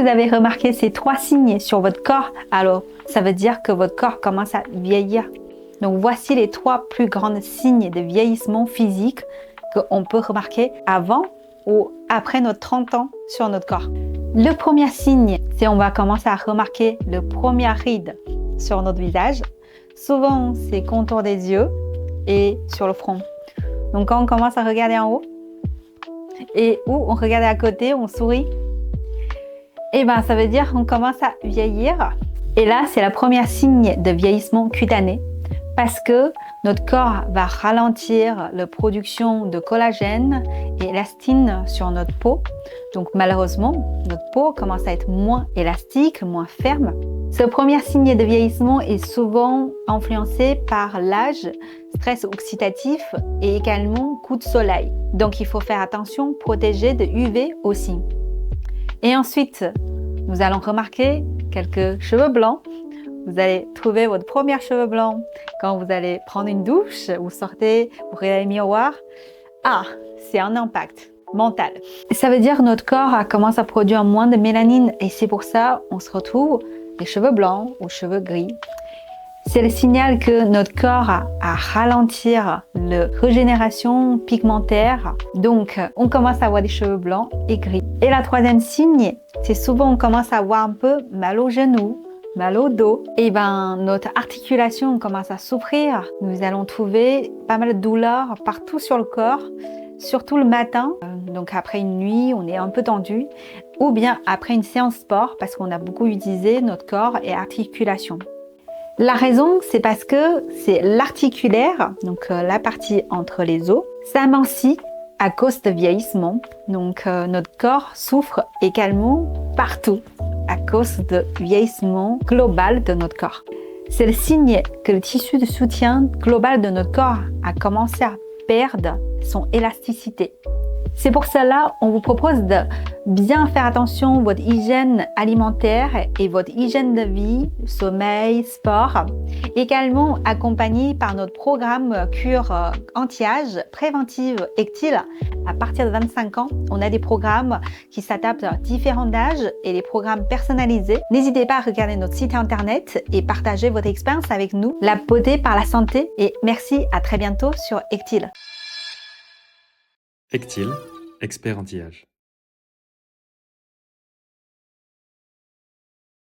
vous avez remarqué ces 3 signes sur votre corps, alors ça veut dire que votre corps commence à vieillir. Donc voici les 3 plus grands signes de vieillissement physique qu'on peut remarquer avant ou après nos 30 ans sur notre corps. Le premier signe, c'est on va commencer à remarquer le premier ride sur notre visage. Souvent, c'est contour des yeux et sur le front. Donc quand on commence à regarder en haut et où on regarde à côté, on sourit, et ben ça veut dire qu'on commence à vieillir. Et là, c'est le premier signe de vieillissement cutané parce que notre corps va ralentir la production de collagène et élastine sur notre peau. Donc malheureusement, notre peau commence à être moins élastique, moins ferme. Ce premier signe de vieillissement est souvent influencé par l'âge, stress oxydatif et également coup de soleil. Donc il faut faire attention, protéger de UV aussi. Et ensuite, nous allons remarquer quelques cheveux blancs. Vous allez trouver votre premier cheveu blanc quand vous allez prendre une douche, vous sortez, vous regardez le miroir. Ah, c'est un impact mental. Ça veut dire que notre corps commence à produire moins de mélanine et c'est pour ça qu'on se retrouve les cheveux blancs ou cheveux gris. C'est le signal que notre corps a à ralentir la régénération pigmentaire. Donc, on commence à avoir des cheveux blancs et gris. Et la troisième signe, c'est souvent on commence à avoir un peu mal aux genoux, mal au dos, et ben notre articulation commence à souffrir. Nous allons trouver pas mal de douleurs partout sur le corps, surtout le matin. Donc après une nuit, on est un peu tendu, ou bien après une séance sport parce qu'on a beaucoup utilisé notre corps et articulation. La raison, c'est parce que c'est l'articulaire, donc la partie entre les os, s'amincit à cause de vieillissement. Donc notre corps souffre également partout à cause de vieillissement global de notre corps. C'est le signe que le tissu de soutien global de notre corps a commencé à perdre son élasticité. C'est pour cela on vous propose de bien faire attention à votre hygiène alimentaire et votre hygiène de vie, sommeil, sport. Également accompagné par notre programme cure anti-âge préventive Ectil. À partir de 25 ans, on a des programmes qui s'adaptent à différents âges et des programmes personnalisés. N'hésitez pas à regarder notre site internet et partager votre expérience avec nous. La beauté par la santé et merci, à très bientôt sur Ectil. Ectil, expert anti-âge.